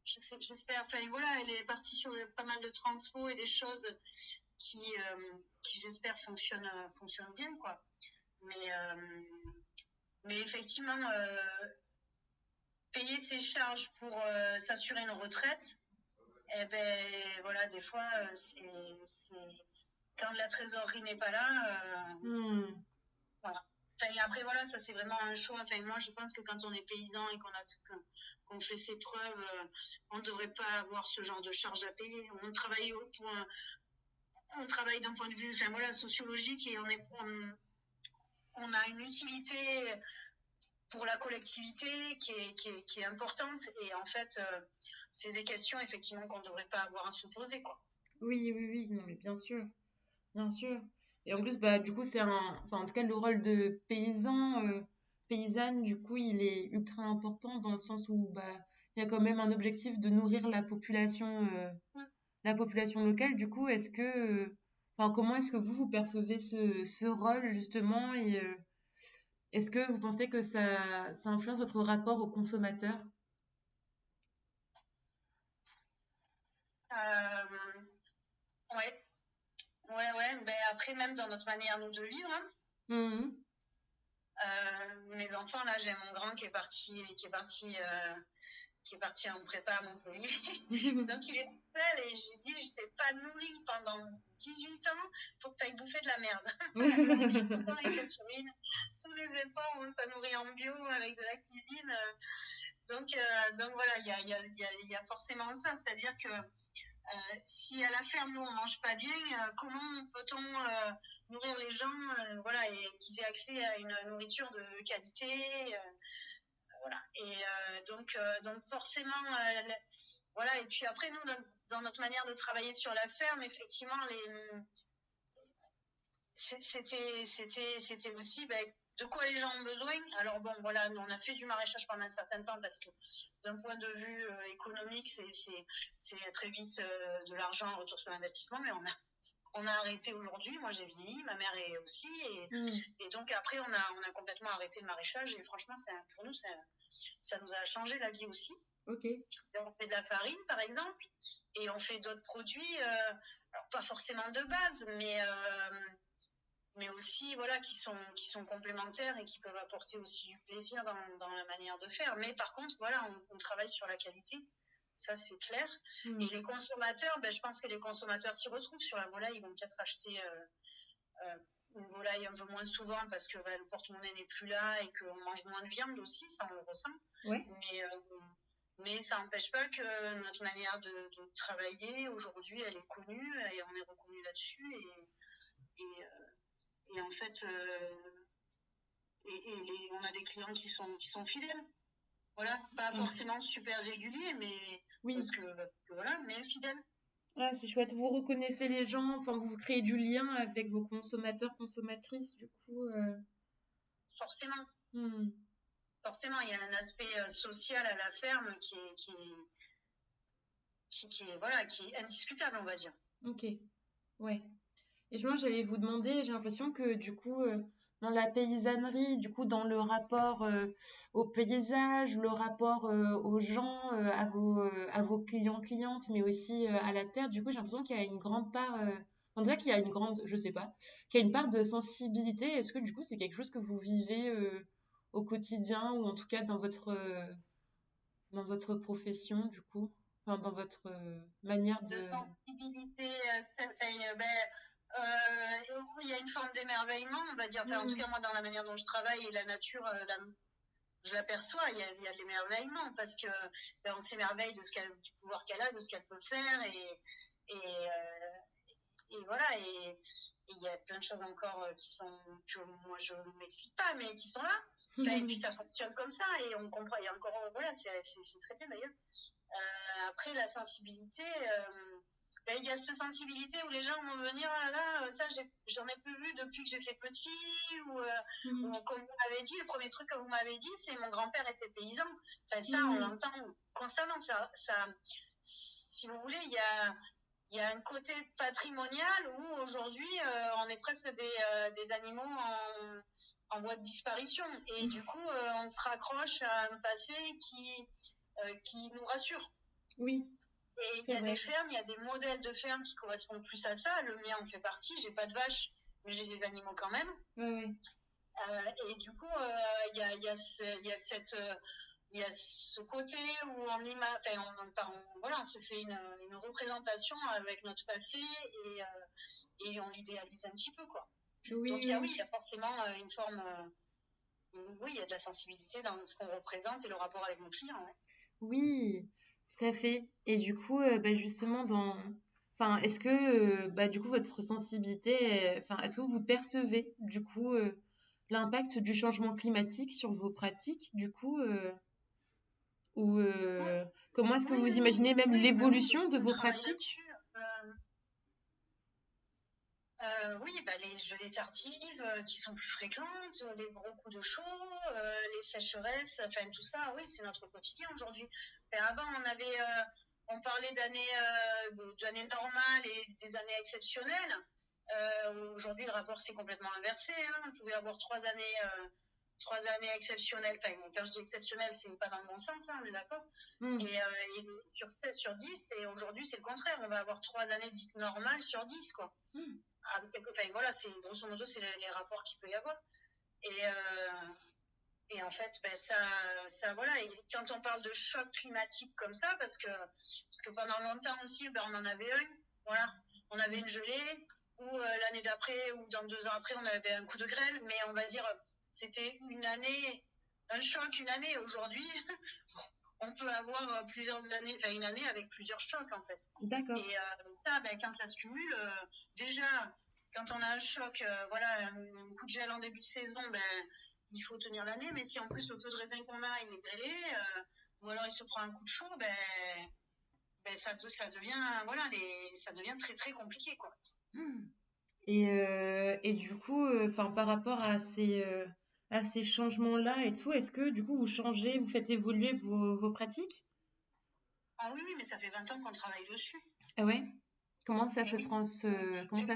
j'espère, enfin voilà, elle est partie sur pas mal de transfo et des choses qui j'espère, fonctionnent bien, quoi. Mais, euh, mais effectivement, payer ses charges pour s'assurer une retraite, eh ben voilà, des fois, quand la trésorerie n'est pas là, Hmm. voilà. Enfin, après, voilà, ça c'est vraiment un choix. Enfin, moi, je pense que quand on est paysan et qu'on fait ses preuves, on ne devrait pas avoir ce genre de charge à payer. On travaille d'un point de vue, enfin voilà, sociologique et on a une utilité pour la collectivité qui est importante. Et en fait, c'est des questions effectivement qu'on ne devrait pas avoir à se poser, quoi. Oui, oui, oui, non, mais bien sûr, bien sûr. Et en plus, bah, du coup, enfin, en tout cas, le rôle de paysan, paysanne, du coup, il est ultra important dans le sens où, bah, il y a quand même un objectif de nourrir la population locale. Du coup, enfin, comment est-ce que vous percevez ce rôle, justement, et est-ce que vous pensez que ça influence votre rapport au consommateur? Euh, ouais, ouais. Ben, après, même dans notre manière, nous, de vivre, hein, Mhm. mes enfants, là, j'ai mon grand qui est parti en prépa à Montpellier. Donc, il est seul et je lui dis, je t'ai pas nourri pendant 18 ans, faut que tu ailles bouffer de la merde. Donc, dans les catchurines, tous les efforts, on t'a nourri en bio avec de la cuisine. Donc voilà, il y a forcément ça. C'est-à-dire que si à la ferme, nous, on mange pas bien, comment peut-on nourrir les gens voilà, et qu'ils aient accès à une nourriture de qualité voilà. Et donc forcément, voilà. Et puis après, nous, dans notre manière de travailler sur la ferme, effectivement, c'était aussi ben, de quoi les gens ont besoin. Alors bon, voilà, nous, on a fait du maraîchage pendant un certain temps parce que d'un point de vue économique, c'est très vite de l'argent en retour sur l'investissement, mais on a arrêté aujourd'hui. Moi, j'ai vieilli, ma mère est aussi, Mhm. et donc après, on a complètement arrêté le maraîchage. Et franchement, pour nous, ça nous a changé la vie aussi. Ok. On fait de la farine, par exemple, et on fait d'autres produits, alors pas forcément de base, mais aussi voilà, qui sont complémentaires et qui peuvent apporter aussi du plaisir dans la manière de faire. Mais par contre, voilà, on travaille sur la qualité. Ça, c'est clair. Et Mhm. les consommateurs, ben, je pense que les consommateurs s'y retrouvent. Sur la volaille, ils vont peut-être acheter euh, une volaille un peu moins souvent parce que ben, le porte-monnaie n'est plus là et qu'on mange moins de viande aussi, ça on le ressent. Ouais. Mais ça n'empêche pas que notre manière de travailler aujourd'hui, elle est connue et on est reconnu là-dessus. Et en fait, on a des clients qui sont fidèles. Voilà, pas Ah, forcément super réguliers, mais oui. parce que voilà, mais fidèles. Ah, c'est chouette. Vous reconnaissez les gens, enfin, vous créez du lien avec vos consommateurs, consommatrices, du coup. Forcément, Hmm. forcément, il y a un aspect social à la ferme qui est indiscutable, on va dire. Ok. Ouais. Et justement, j'allais vous demander, j'ai l'impression que du coup, dans la paysannerie, du coup, dans le rapport au paysage, le rapport aux gens, à vos clients, clientes, mais aussi à la terre, du coup, j'ai l'impression qu'il y a une grande part, on dirait qu'il y a une grande, je sais pas, qu'il y a une part de sensibilité. Est-ce que du coup, c'est quelque chose que vous vivez au quotidien ou en tout cas dans votre profession, du coup, enfin, dans votre manière De de... sensibilité, il y a une forme d'émerveillement, on va dire. Enfin, en tout Hmm. cas, moi, dans la manière dont je travaille et la nature, je l'aperçois, il y a de l'émerveillement parce que ben, on s'émerveille du pouvoir qu'elle a, de ce qu'elle peut faire et voilà. Et il y a plein de choses encore que moi je ne m'explique pas, mais qui sont là. Enfin, et puis ça fonctionne comme ça et on comprend. Et encore, voilà, c'est très bien d'ailleurs. Après, la sensibilité, ben, il y a cette sensibilité où les gens vont me dire, ah là là, ça, j'en ai plus vu depuis que j'étais petit, ou comme vous m'avez dit, le premier truc que vous m'avez dit, c'est mon grand-père était paysan. Enfin, ça, on Hmm. l'entend constamment. Si vous voulez, il y a un côté patrimonial où aujourd'hui, on est presque des animaux en voie de disparition. Et du coup, on se raccroche à un passé qui nous rassure. Oui, Et il c'est y a des vrai. fermes, il y a des modèles de fermes qui correspondent plus à ça. Le mien en fait partie. J'ai pas de vaches, mais j'ai des animaux quand même. Ouais, ouais. Et du coup, il y a ce côté où voilà, on se fait une représentation avec notre passé et on l'idéalise un petit peu, quoi. Oui, Donc oui. oui, il y a forcément une forme, oui, il y a de la sensibilité dans ce qu'on représente et le rapport avec nos clients. Ouais. Oui, tout à fait. Et du coup, bah, justement, enfin, est-ce que, bah, du coup, votre sensibilité, enfin, est-ce que vous percevez, du coup, l'impact du changement climatique sur vos pratiques, du coup, Ou Oui, comment est-ce que oui, vous oui, imaginez même oui, bah oui, l'évolution de on vos travaille pratiques? là-dessus. Oui, bah, les gelées tardives qui sont plus fréquentes, les gros coups de chaud, les sécheresses, enfin tout ça, oui, c'est notre quotidien aujourd'hui. Ben, avant, on parlait d'années normales et des années exceptionnelles. Aujourd'hui, le rapport s'est complètement inversé, hein. On pouvait avoir 3 années exceptionnelles. Enfin, bon, quand je dis exceptionnelles, c'est pas dans le bon sens, hein, on est d'accord. Hmm. Et sur 10, et aujourd'hui, c'est le contraire. On va avoir 3 années dites normales sur 10, quoi. Hmm. Enfin, voilà, grosso modo, c'est les rapports qu'il peut y avoir. Et, euh, et en fait, ben, voilà. Et quand on parle de choc climatique comme ça, parce que pendant longtemps aussi, ben, on en avait un. Voilà. On avait une gelée, ou l'année d'après, ou dans 2 ans après, on avait un coup de grêle. Mais on va dire, c'était une année, un choc, une année. Aujourd'hui, on peut avoir plusieurs années, enfin une année avec plusieurs chocs en fait. D'accord. Et ça, ben, quand ça se cumule, déjà, quand on a un choc, voilà, un coup de gel en début de saison, ben, il faut tenir l'année. Mais si en plus le peu de raisin qu'on a, il est grêlé, ou alors il se prend un coup de chaud, ben ça devient, voilà, ça devient très très compliqué, quoi. Hmm. Et du coup, enfin, par rapport à ces changements-là et tout, est-ce que du coup vous changez, vous faites évoluer vos pratiques? Ah oui, oui, mais ça fait 20 ans qu'on travaille dessus. Ah ouais? Comment ça Et se oui. comment ça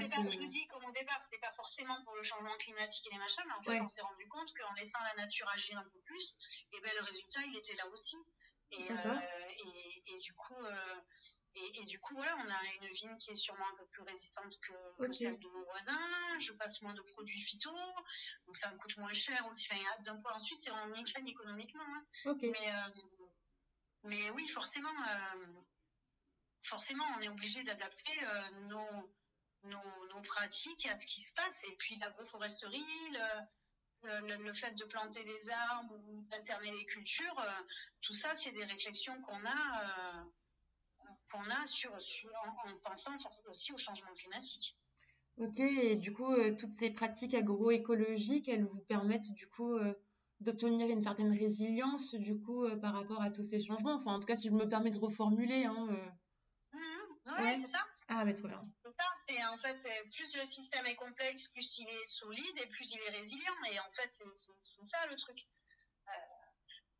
C'est se... pas, je vous dis, comme au départ, c'était pas forcément pour le changement climatique et les machins, mais en fait, on Ouais, s'est rendu compte qu'en laissant la nature agir un peu plus, et ben, le résultat, il était là aussi. Et, d'accord. du coup, du coup, voilà, on a une vigne qui est sûrement un peu plus résistante que Ok, celle de nos voisins. Je passe moins de produits phyto, donc ça me coûte moins cher aussi. Enfin, d'un point ensuite, c'est on y gagne économiquement, hein. ok. Mais, oui, forcément, on est obligé d'adapter nos pratiques à ce qui se passe. Et puis l'agroforesterie, le fait de planter des arbres ou d'alterner les cultures, tout ça, c'est des réflexions qu'on a en pensant aussi au changement climatique. Ok, et du coup, toutes ces pratiques agroécologiques, elles vous permettent du coup d'obtenir une certaine résilience du coup par rapport à tous ces changements. Enfin, en tout cas, si je me permets de reformuler, hein, Ouais, ouais. c'est ça. Ah, mais trop bien. C'est ça. Et en fait, plus le système est complexe, plus il est solide et plus il est résilient. Et en fait, c'est ça le truc.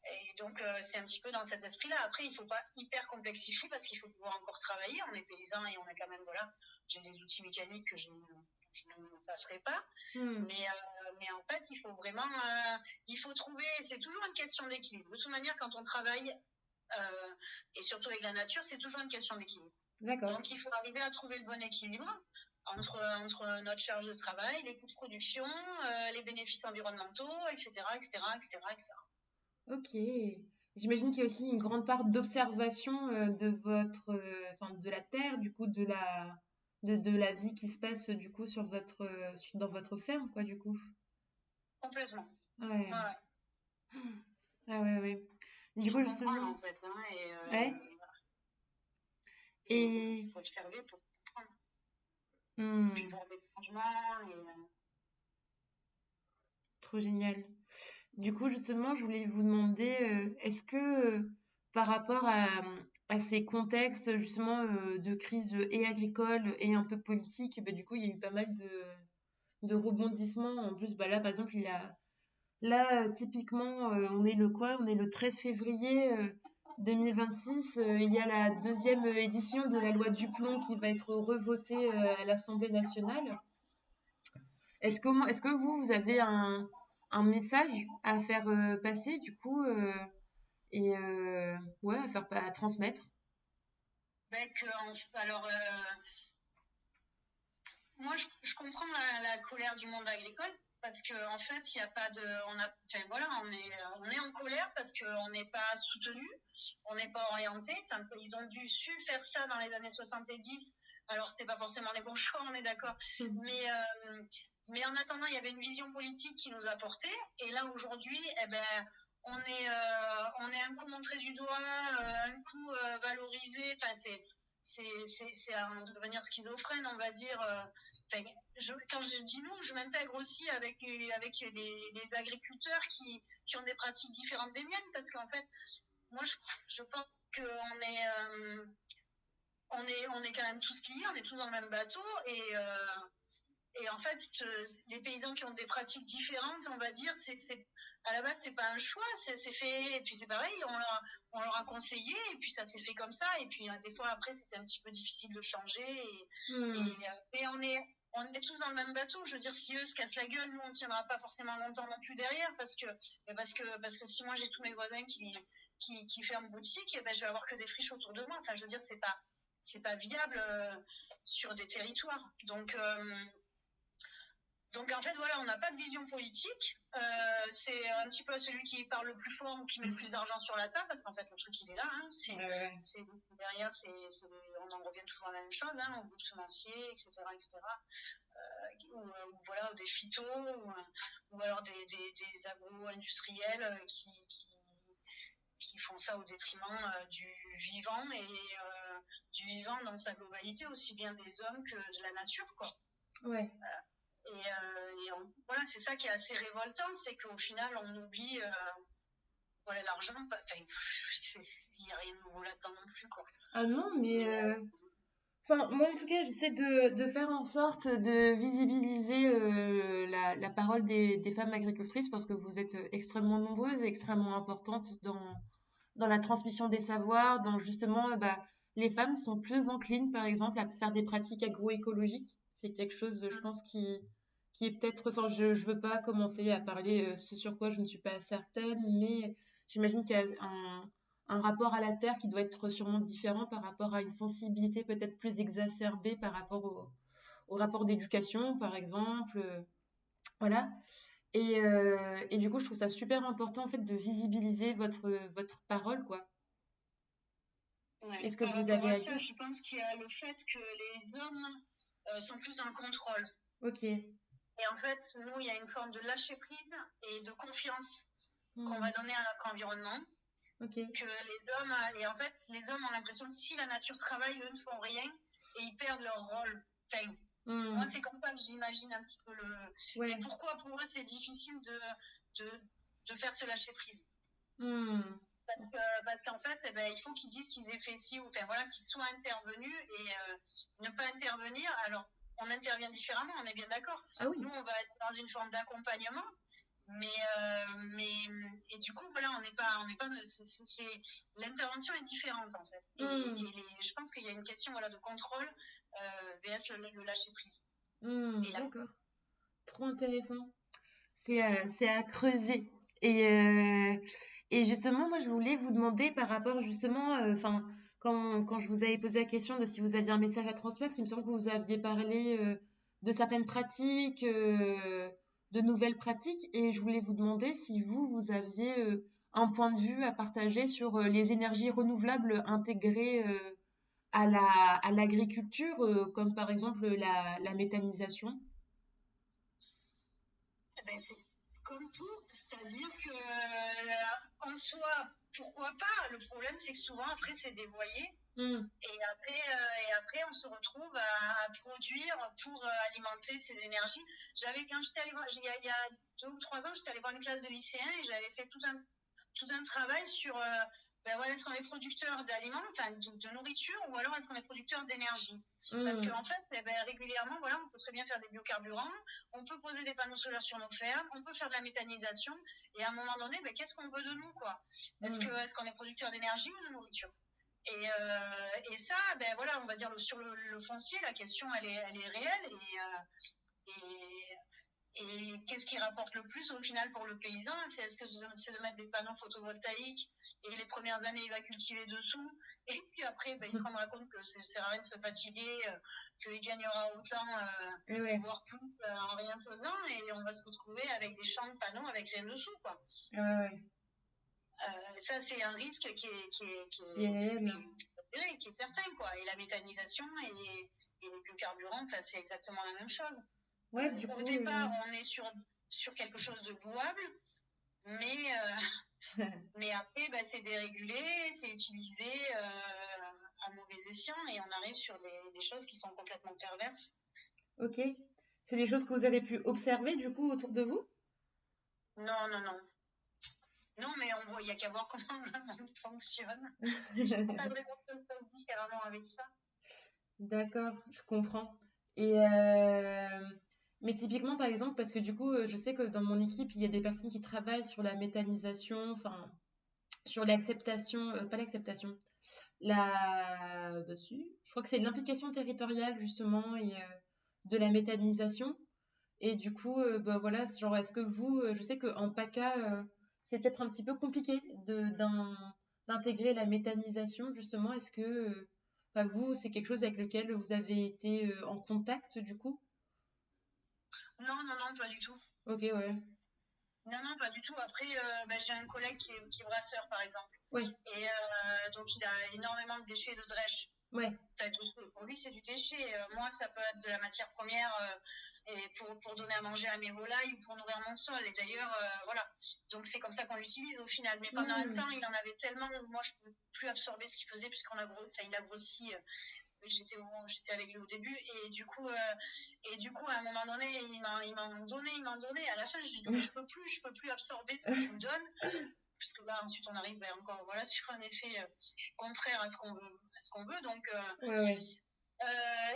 Et donc, c'est un petit peu dans cet esprit-là. Après, il ne faut pas hyper complexifier parce qu'il faut pouvoir encore travailler. On est paysan et on a quand même, voilà, j'ai des outils mécaniques que je ne passerai pas. Hmm. Mais en fait, il faut trouver, c'est toujours une question d'équilibre. De toute manière, quand on travaille, et surtout avec la nature, c'est toujours une question d'équilibre. D'accord. Donc, il faut arriver à trouver le bon équilibre entre notre charge de travail, les coûts de production, les bénéfices environnementaux, etc., etc., etc., etc. Ok. J'imagine qu'il y a aussi une grande part d'observation de votre, enfin, de la terre, du coup, de la vie qui se passe du coup sur dans votre ferme, quoi, du coup. Complètement. Ouais. Ouais. Ah ouais, ouais. Il Du faut coup, comprendre justement, en fait, hein, ouais. et il Et faut observer pour comprendre. Puis hmm, voir des changements. trop génial. Du coup, justement, je voulais vous demander, est-ce que par rapport à ces contextes justement de crise et agricole et un peu politique, bah, du coup, il y a eu pas mal de rebondissements. En plus, bah, là, par exemple, là, typiquement, on est le quoi? On est le 13 février 2026. Il y a la deuxième édition de la loi Duplon qui va être revotée à l'Assemblée nationale. Est-ce que vous avez un message à faire passer du coup et ouais, à transmettre? Alors, moi, je comprends la colère du monde agricole parce qu'en en fait, il y a pas de, enfin voilà, on est en colère parce qu'on n'est pas soutenu, on n'est pas orienté. Enfin, ils ont su faire ça dans les années 70. Alors, c'était pas forcément les bons choix, on est d'accord. Mais en attendant, il y avait une vision politique qui nous a portés. Et là, aujourd'hui, eh ben, on est un coup montré du doigt, un coup valorisé. Enfin, c'est à devenir schizophrène, on va dire. Enfin, quand je dis nous, je m'intègre aussi avec les agriculteurs qui ont des pratiques différentes des miennes, parce qu'en fait, moi, je pense qu'on est, on est quand même tous liés, on est tous dans le même bateau. Et en fait, les paysans qui ont des pratiques différentes, on va dire, à la base, c'est pas un choix, c'est fait, et puis c'est pareil, on leur a conseillé, et puis ça s'est fait comme ça, et puis des fois après, c'était un petit peu difficile de changer, Hmm. mais on est tous dans le même bateau. Je veux dire, si eux se cassent la gueule, nous, on tiendra pas forcément longtemps non plus derrière, parce que si moi j'ai tous mes voisins qui ferment boutique, eh ben, je vais avoir que des friches autour de moi. Enfin, je veux dire, c'est pas viable sur des territoires. Donc en fait, voilà, on n'a pas de vision politique. C'est un petit peu celui qui parle le plus fort ou qui met le plus d'argent sur la table, parce qu'en fait, le truc, il est là. Hein, derrière, on en revient toujours à la même chose, hein, au groupe semencier, etc. etc. Ou voilà, des phytos, ou alors des agro-industriels qui font ça au détriment du vivant du vivant dans sa globalité, aussi bien des hommes que de la nature, quoi. Ouais. Voilà, c'est ça qui est assez révoltant, c'est qu'au final, on oublie voilà, l'argent. Il n'y a rien de nouveau là-dedans non plus, quoi. Ah non, mais Et, enfin, moi en tout cas, j'essaie de faire en sorte de visibiliser la parole des femmes agricultrices parce que vous êtes extrêmement nombreuses et extrêmement importantes dans la transmission des savoirs, dans justement, bah, les femmes sont plus enclines, par exemple, à faire des pratiques agroécologiques. C'est quelque chose, je pense, qui est peut-être, enfin, je veux pas commencer à parler ce sur quoi je ne suis pas certaine, mais j'imagine qu'il y a un rapport à la terre qui doit être sûrement différent par rapport à une sensibilité peut-être plus exacerbée par rapport au rapport d'éducation, par exemple. Voilà. Et du coup, je trouve ça super important en fait de visibiliser votre parole, quoi. ouais. Est-ce que Par vous rapport avez à à ça, dire? je pense qu'il y a le fait que les hommes sont plus dans le contrôle. Ok. Et en fait, nous, il y a une forme de lâcher prise et de confiance qu'on Hmm. va donner à notre environnement. Ok. Que les hommes, et en fait, les hommes ont l'impression que si la nature travaille, eux ne font rien et ils perdent leur rôle. Enfin, moi, Hmm. c'est comme ça que j'imagine un petit peu le. Et Ouais. pourquoi pour eux c'est difficile de, de faire ce lâcher prise? Hmm. Parce qu'en fait, eh ben, il faut qu'ils disent qu'ils aient fait ci ou enfin voilà, qu'ils soient intervenus et ne pas intervenir. Alors, on intervient différemment, on est bien d'accord. Ah oui. Nous, on va être dans une forme d'accompagnement, mais, mais et du coup, voilà, on n'est pas, l'intervention est différente en fait. Hmm. Je pense qu'il y a une question voilà de contrôle vs le lâcher prise. Hmm. Et là, D'accord. Trop intéressant. C'est à creuser. Et justement, moi, je voulais vous demander par rapport justement, enfin, quand je vous avais posé la question de si vous aviez un message à transmettre, il me semble que vous aviez parlé de certaines pratiques, de nouvelles pratiques, et je voulais vous demander si vous aviez un point de vue à partager sur les énergies renouvelables intégrées à l'agriculture, comme par exemple la méthanisation. eh ben, c'est comme tout, c'est-à-dire que en soi, pourquoi pas? Le problème, c'est que souvent après, c'est dévoyé. Hmm. Et après, on se retrouve à produire pour alimenter ces énergies. Quand j'étais allée voir, il y a 2 ou 3 ans, j'étais allée voir une classe de lycéens et j'avais fait tout un travail sur ben voilà, est-ce qu'on est producteur d'aliments, enfin de nourriture, ou alors est-ce qu'on est producteur d'énergie? Parce Hmm. qu'en fait, eh ben, régulièrement, voilà, on peut très bien faire des biocarburants, on peut poser des panneaux solaires sur nos fermes, on peut faire de la méthanisation, et à un moment donné, ben, qu'est-ce qu'on veut de nous, quoi? Hmm. Est-ce qu'on est producteur d'énergie ou de nourriture? Et ça, ben voilà, on va dire sur le foncier, la question elle est réelle et qu'est-ce qui rapporte le plus au final pour le paysan? C'est de mettre des panneaux photovoltaïques et les premières années il va cultiver dessous et puis après ben, il se rendra compte que ça sert à rien de se fatiguer, qu'il gagnera autant Et ouais. voire plus en rien faisant et on va se retrouver avec des champs de panneaux avec rien dessous quoi. Ouais, ouais. Ça, c'est un risque Qui est réel. qui est certain, quoi. Et la méthanisation et les biocarburants, c'est exactement la même chose. Ouais, du Au coup, départ, on est sur quelque chose de louable, mais, mais après, bah, c'est dérégulé, c'est utilisé à mauvais escient et on arrive sur des choses qui sont complètement perverses. ok. C'est des choses que vous avez pu observer du coup autour de vous? Non, non, non. Non, mais il n'y a qu'à voir comment le monde fonctionne. Je n'ai pas de responsabilité carrément avec ça. D'accord, je comprends. Et mais typiquement, par exemple, parce que du coup, je sais que dans mon équipe, il y a des personnes qui travaillent sur la méthanisation, enfin, sur l'acceptation, pas l'acceptation, bah si, je crois que c'est l'implication territoriale justement et de la méthanisation. Et du coup, bah voilà, genre, est-ce que vous, je sais qu'en PACA, c'est peut-être un petit peu compliqué d'intégrer la méthanisation, justement. Est-ce que, enfin, vous, c'est quelque chose avec lequel vous avez été en contact, du coup? Non, non, non, pas du tout. Ok, ouais. Non, non, pas du tout. Après, j'ai un collègue qui est brasseur, par exemple. Ouais, Et donc, il a énormément de déchets de drèche. ouais. Pour lui, c'est du déchet. Moi, ça peut être de la matière première et pour donner à manger à mes volailles, pour nourrir mon sol. Et d'ailleurs, voilà. Donc, c'est comme ça qu'on l'utilise au final. Mais pendant un Hmm. temps, il en avait tellement où moi, je ne pouvais plus absorber ce qu'il faisait puisqu'on il a grossi. J'étais avec lui au début et du coup à un moment donné il m'en donnait à la fin je lui dis mais je peux plus absorber ce que tu me donnes puisque là ensuite on arrive encore voilà sur un effet contraire à ce qu'on veut donc Ouais, ouais.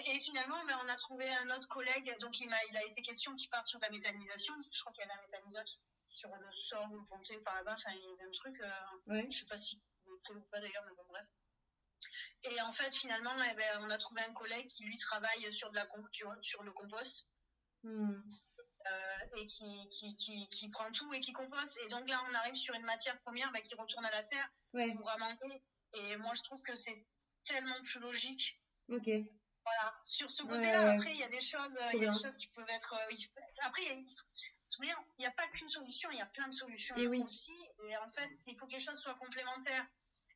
et finalement on a trouvé un autre collègue donc il a été question qu'il parte sur la méthanisation parce que je crois qu'il y avait un méthaniseur sur le sort ou ponté par là-bas enfin il y avait un truc Ouais. je sais pas si ou pas d'ailleurs mais bon bref. Et en fait, finalement, on a trouvé un collègue qui, lui, travaille sur le compost Hmm. et qui prend tout et qui composte. Et donc là, on arrive sur une matière première qui retourne à la terre Ouais. pour ramasser. Et moi, je trouve que c'est tellement plus logique. Ok. Voilà. Sur ce Ouais, côté-là, ouais. après, Trop il y a des bien. choses qui peuvent être. Après, il n'y a pas qu'une solution, il y a plein de solutions Et oui. aussi. Et en fait, il faut que les choses soient complémentaires.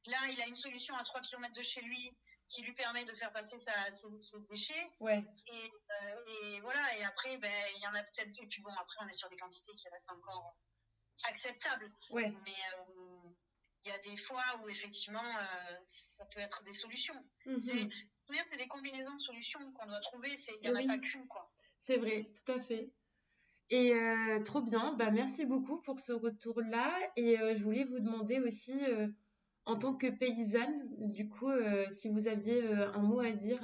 Là, il a une solution à 3 km de chez lui qui lui permet de faire passer ses déchets. Ouais. Et voilà, et après, il y en a peut-être. Et puis bon, après, on est sur des quantités qui restent encore acceptables. Ouais. Mais il y a des fois où effectivement, ça peut être des solutions. Mhm. C'est des combinaisons de solutions qu'on doit trouver, il n'y Et en a pas oui, qu'une, quoi. c'est vrai, tout à fait. Et trop bien, bah merci beaucoup pour ce retour-là. Et je voulais vous demander aussi, en tant que paysanne, du coup, si vous aviez un mot à dire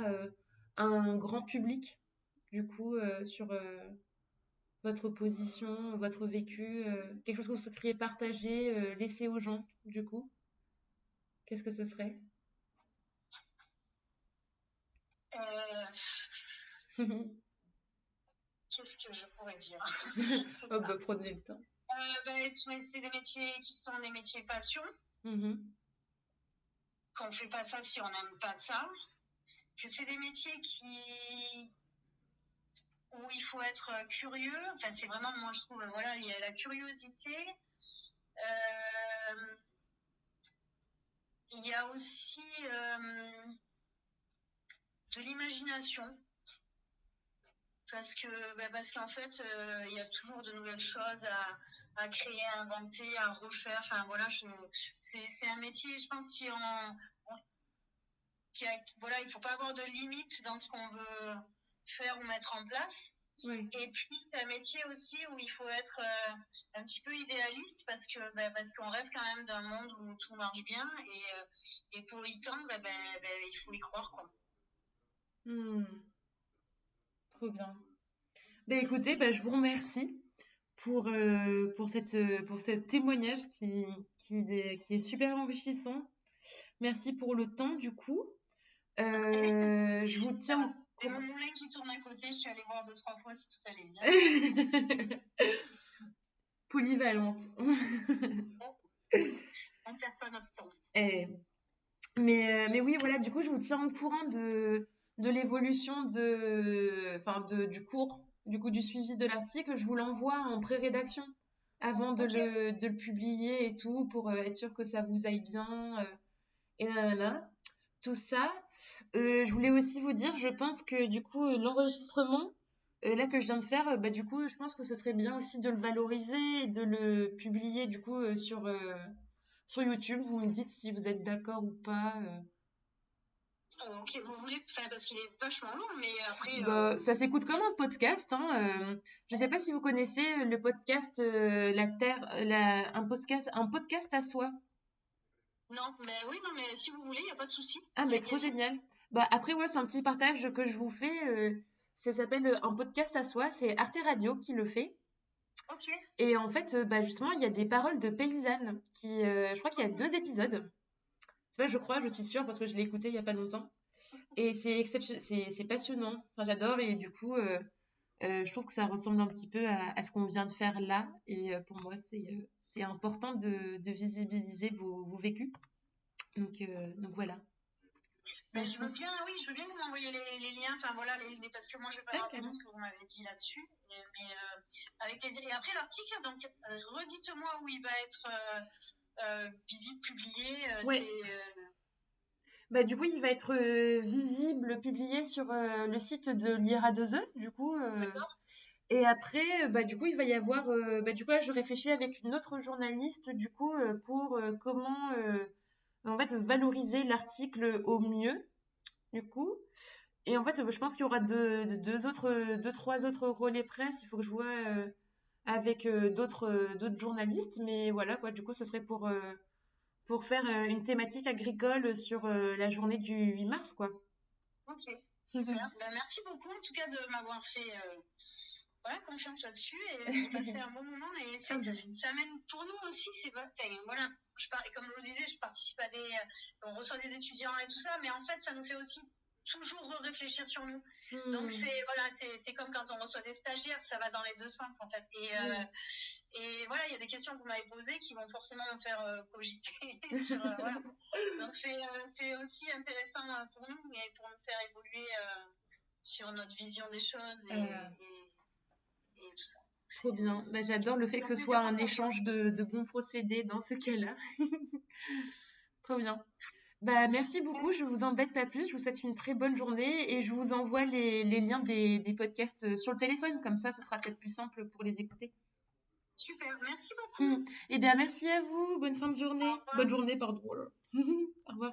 à un grand public, du coup, sur votre position, votre vécu, quelque chose que vous souhaiteriez partager, laisser aux gens, du coup, qu'est-ce que ce serait? Euh, Qu'est-ce que je pourrais dire? Oh bah prenez le temps. C'est des métiers qui sont des métiers passion, Mhm. qu'on ne fait pas ça si on n'aime pas ça, que c'est des métiers où il faut être curieux, enfin c'est vraiment, moi je trouve, voilà, il y a la curiosité, euh, il y a aussi de l'imagination, parce qu'en fait, il y a toujours de nouvelles choses à créer, à inventer, à refaire. Enfin voilà, c'est un métier, je pense, si voilà, il ne faut pas avoir de limites dans ce qu'on veut faire ou mettre en place. Ouais. Et puis, c'est un métier aussi où il faut être un petit peu idéaliste parce qu'on rêve quand même d'un monde où tout marche bien et pour y tendre, il faut y croire, quoi. Hmm. Trop bien. Ben écoutez, ben, je vous remercie pour ce témoignage qui est super enrichissant. Merci pour le temps, du coup. Je vous tiens au C'est mon courant. moulin qui tourne à côté, je suis allée voir 2-3 fois si tout allait bien. Polyvalente. On ne perd pas notre temps. Eh, mais oui, voilà, du coup, je vous tiens au courant de l'évolution du cours, du coup, du suivi de l'article. Je vous l'envoie en pré-rédaction avant Ok. de le publier et tout, pour être sûr que ça vous aille bien. Et nanana, tout ça. Je voulais aussi vous dire, je pense que du coup, l'enregistrement, là que je viens de faire, bah, du coup, je pense que ce serait bien aussi de le valoriser et de le publier du coup sur YouTube. Vous me dites si vous êtes d'accord ou pas. Ok, vous voulez, enfin, parce qu'il est vachement long, mais après, Bah, ça s'écoute comme un podcast, hein. Je sais pas si vous connaissez le podcast La Terre, un podcast à soi. non, mais oui, non, mais si vous voulez, il n'y a pas de souci. Ah, mais trop Allez-y. génial. Bah, après, ouais, c'est un petit partage que je vous fais. Ça s'appelle un podcast à soi. C'est Arte Radio qui le fait. Ok, Et en fait, bah, justement, il y a des paroles de paysannes je crois qu'il y a 2 épisodes. C'est pas, je crois, je suis sûre parce que je l'ai écouté il y a pas longtemps. Et c'est passionnant. Enfin, j'adore. Et du coup, je trouve que ça ressemble un petit peu à ce qu'on vient de faire là. Et pour moi, c'est important de visibiliser vos vécus. Donc voilà. ben, je veux Merci. bien, oui, je veux bien que vous m'envoyiez les liens, enfin voilà, parce que moi je vais pas me Ouais, rappeler de carrément. ce que vous m'avez dit là-dessus, mais avec plaisir. Et après l'article, donc redites-moi où il va être visible, publié, Ouais. Bah, du coup, il va être visible, publié sur le site de l'IRA2E, du coup. d'accord? Et après, bah, du coup, il va y avoir. Bah, du coup, là, je réfléchis avec une autre journaliste, du coup, pour comment, en fait, valoriser l'article au mieux, du coup. Et en fait, je pense qu'il y aura trois autres relais presse. Il faut que je vois avec d'autres journalistes. Mais voilà, quoi. Du coup, ce serait pour faire une thématique agricole sur la journée du 8 mars, quoi. Ok, super. Ben, merci beaucoup en tout cas de m'avoir fait voilà, confiance là-dessus et j'ai passé un bon moment et Ah ben, ça mène pour nous aussi, enfin, voilà, comme je vous disais, je participe à on reçoit des étudiants et tout ça, mais en fait, ça nous fait aussi toujours réfléchir sur nous. Donc hmm, voilà, c'est comme quand on reçoit des stagiaires, ça va dans les deux sens en fait. oui. Et voilà, il y a des questions que vous m'avez posées qui vont forcément me faire cogiter sur voilà. Donc c'est aussi intéressant pour nous et pour nous faire évoluer sur notre vision des choses Euh, et tout ça. Trop bien. Bah, j'adore le fait que C'est un ce soit plaisir un d'entendre ça. échange de bons procédés dans ce cas-là. Trop bien. Bah, merci beaucoup. Je vous embête pas plus. Je vous souhaite une très bonne journée et je vous envoie les liens des podcasts sur le téléphone. Comme ça, ce sera peut-être plus simple pour les écouter. Super, merci beaucoup. Hmm. Eh bien, merci à vous. Bonne fin de Au journée. Bonne revoir. journée, pardon. Au revoir.